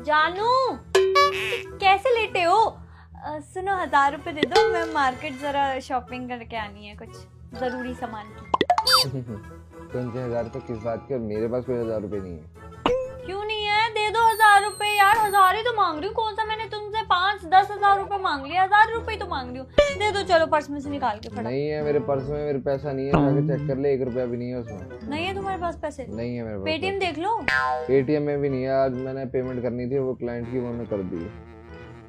जानू कैसे लेटे हो? सुनो 1000 रुपए दे दो, मैं मार्केट जरा शॉपिंग करके आनी है कुछ जरूरी सामान की। तुमसे 1000 रुपए किस बात के? और मेरे पास कोई 1000 रुपए नहीं है। क्यों नहीं है? दे दो 1000 रुपए यार, 1000 ही तो मांग रही हूँ। कौन सा मैंने तुमसे 5-10 हजार रुपए मांग लिया? 1000 रुपए ही तो मांग रही हूँ। दे दो, चलो पर्स में से निकाल के फटाफट। नहीं है मेरे पर्स में, मेरे पैसा नहीं है, जाके चेक कर ले, 1 रुपया भी नहीं है उसमें। नहीं है तुम्हारे पास पैसे? नहीं है मेरे पास। पेटीएम देख लो। पेटीएम में भी नहीं है। आज मैंने पेमेंट करनी थी वो क्लाइंट की, वो मैं कर दी।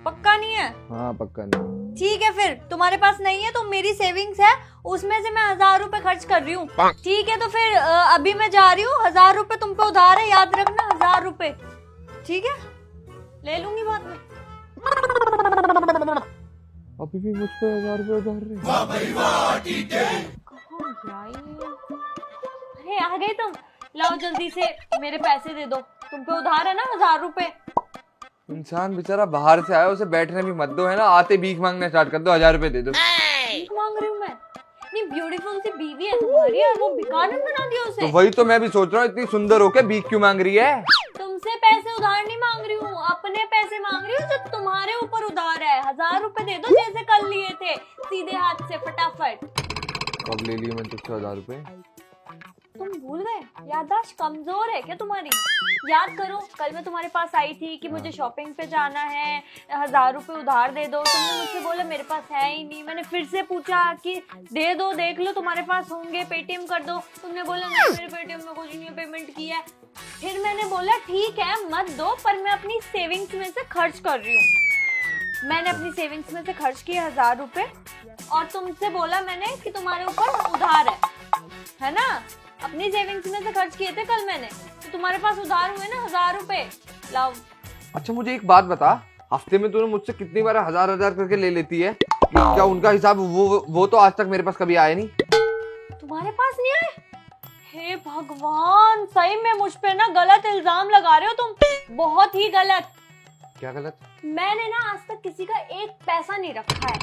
पक्का नहीं है? हाँ पक्का नहीं। ठीक है, फिर तुम्हारे पास नहीं है तो मेरी सेविंग्स है, उसमें से मैं 1000 रुपए खर्च कर रही हूँ। ठीक है, तो फिर अभी मैं जा रही हूँ। 1000 रुपए तुम पे उधार है, याद रखना 1000 रुपए। ठीक है, ले लूंगी बाद में। अभी भी मुझ पे 1000 रुपए उधार रहे। अरे आ गए तुम, लाओ जल्दी से मेरे पैसे दे दो। तुम पे उधार है ना 1000 रुपए। इंसान बेचारा बाहर से आया, उसे बैठने भी मत दो, है ना? आते भीख मांगना स्टार्ट कर दो, 1000 रुपए दे दो। भीख मांग रही हूँ मैं? इतनी ब्यूटीफुल सी बीवी है तुम्हारी और वो भिखारन बना दिया उसे। तो वही तो मैं भी सोच रहा हूँ, इतनी सुंदर होके भीख क्यों मांग रही है? तुमसे पैसे उधार नहीं मांग रही हूँ, अपने पैसे मांग रही हूँ जो तुम्हारे ऊपर उधार है। 1000 रुपए दे दो जैसे कल लिए थे, सीधे हाथ से फटाफट। कब ले लिए मैंने तुझसे 1000 रुपए? तुम भूल गए? याददाश्त कमजोर है क्या तुम्हारी? याद करो, कल मैं तुम्हारे पास आई थी कि मुझे शॉपिंग पे जाना है, 1000 रुपए उधार दे दो। तुमने मुझसे बोला मेरे पास है ही नहीं। मैंने फिर से पूछा कि दे दो, देख लो तुम्हारे पास होंगे, पेटीएम कर दो। तुमने बोला नहीं, मेरे पेटीएम में कुछ नहीं पेमेंट की है। फिर मैंने बोला ठीक है मत दो, पर मैं अपनी सेविंग्स में से खर्च कर रही हूँ। मैंने अपनी सेविंग्स में से खर्च किए 1000 रुपए और तुमसे बोला मैंने कि तुम्हारे ऊपर उधार है ना? अपनी सेविंग्स में से खर्च किए थे कल मैंने, तो तुम्हारे पास उधार हुए ना 1000 रुपए। लाओ। अच्छा मुझे एक बात बता, हफ्ते में तूने मुझसे कितनी बार 1000 करके ले लेती है? क्या उनका हिसाब वो तो आज तक मेरे पास कभी आया नहीं। तुम्हारे पास नहीं आए? हे भगवान, सही में मुझ पे ना गलत इल्जाम लगा रहे हो तुम, बहुत ही गलत। क्या गलत? मैंने ना आज तक किसी का एक पैसा नहीं रखा है,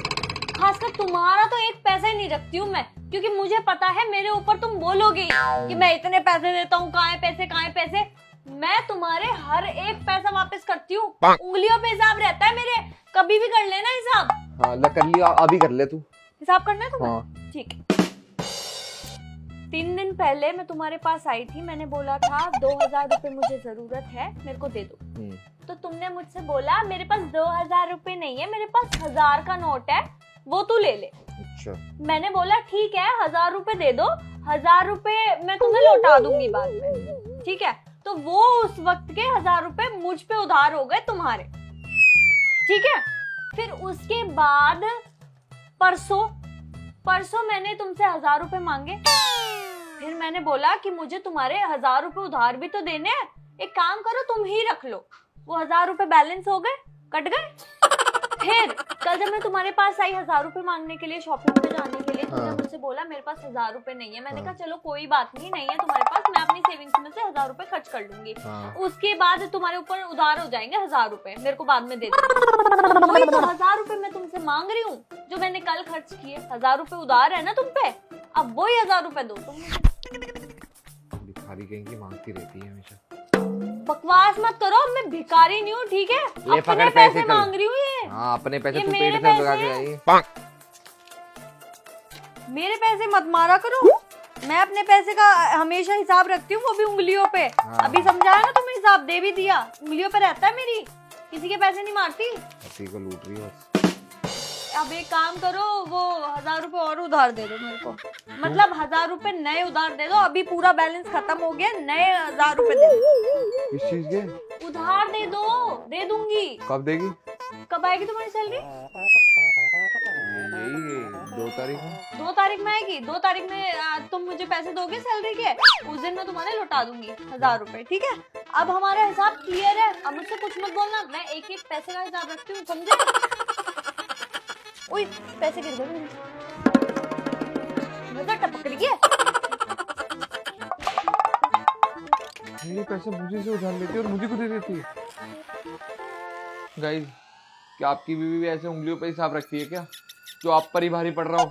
खासकर तुम्हारा तो एक पैसा ही नहीं रखती हूँ मैं, क्योंकि मुझे पता है मेरे ऊपर तुम बोलोगे कि मैं इतने पैसे देता हूँ, कहाँ है पैसे, कहाँ है पैसे। मैं तुम्हारे हर एक पैसा वापस करती हूँ, उंगलियों पे हिसाब रहता है मेरे। कभी भी कर लेना हिसाब। हाँ कर लिया, अभी कर ले तू। हिसाब करना है तुम्हें? हाँ। ठीक है। 3 दिन पहले मैं तुम्हारे पास आई थी, मैंने बोला था 2000 रुपए मुझे जरूरत है, मेरे को दे दो। तो तुमने मुझसे बोला मेरे पास 2000 रुपए नहीं है, मेरे पास 1000 का नोट है, वो तू ले ले। अच्छा। मैंने बोला ठीक है 1000 रुपए दे दो, 1000 रुपए मैं तुम्हें लौटा दूंगी बाद में। ठीक है, तो वो उस वक्त के 1000 रुपए मुझ पे उधार हो गए तुम्हारे। ठीक है, फिर उसके बाद परसों मैंने तुमसे 1000 रुपए मांगे। फिर मैंने बोला कि मुझे तुम्हारे 1000 रुपए उधार भी तो देने हैं, एक काम करो तुम ही रख लो। वो 1000 रुपए बैलेंस हो गए, कट गए। फिर कल जब मैं तुम्हारे पास आई 1000 रुपए मांगने के लिए, शॉपिंग पे जाने के लिए, तुमने मुझसे बोला मेरे पास 1000 रुपए नहीं है। मैंने कहा चलो कोई बात नहीं, नहीं है तुम्हारे पास, मैं अपनी सेविंग्स में से 1000 रुपए खर्च कर लूंगी। उसके बाद तुम्हारे ऊपर उधार हो जाएंगे 1000 रुपए, मेरे को बाद में दे दो। वही तो 1000 रुपए मैं तुमसे मांग रही हूँ जो मैंने कल खर्च किए। 1000 रुपए उधार है ना तुम पे, अब वही 1000 रुपए दो तुम। भिखारी कहीं की मांगती रहती है हमेशा। बकवास मत करो, मैं भिखारी नहीं हूँ, ठीक है? ले अपने पैसे मांग रही हूँ ये। हाँ अपने पैसे तू मेरे पेट से लगा के आई। मेरे पैसे मत मारा करो, मैं अपने पैसे का हमेशा हिसाब रखती हूँ, वो भी उंगलियों पे। अभी समझाया ना तुम्हें, हिसाब दे भी दिया, उंगलियों पे रहता है मेरी, किसी के पैसे नहीं मारती। किसी को लूट रही है। अब एक काम करो, वो 1000 रुपए और उधार दे दो मेरे को, मतलब 1000 रुपए नए उधार दे दो। अभी पूरा बैलेंस खत्म हो गया, नए 1000 रुपए दे दो। किस चीज के? उधार दे दो, दे दूंगी। कब देगी? कब आएगी तुम्हारी सैलरी? यही 2 तारीख में। 2 तारीख में आएगी? 2 तारीख में तुम मुझे पैसे दोगे सैलरी के, उस दिन मैं तुम्हारे लौटा दूंगी 1000 रुपए। ठीक है, अब हमारा हिसाब क्लियर है, अब मुझसे कुछ मत बोलना, मैं एक एक पैसे का हिसाब रखती हूँ, समझे? ओए पैसे गिर गए, नजर टपक रही है। मेरे पैसे मुझे से उधार लेती है और मुझे को दे देती है। गाइस, क्या आपकी बीवी भी ऐसे उंगलियों पे हिसाब रखती है क्या, जो आप पर ही भारी पड़ रहा हो?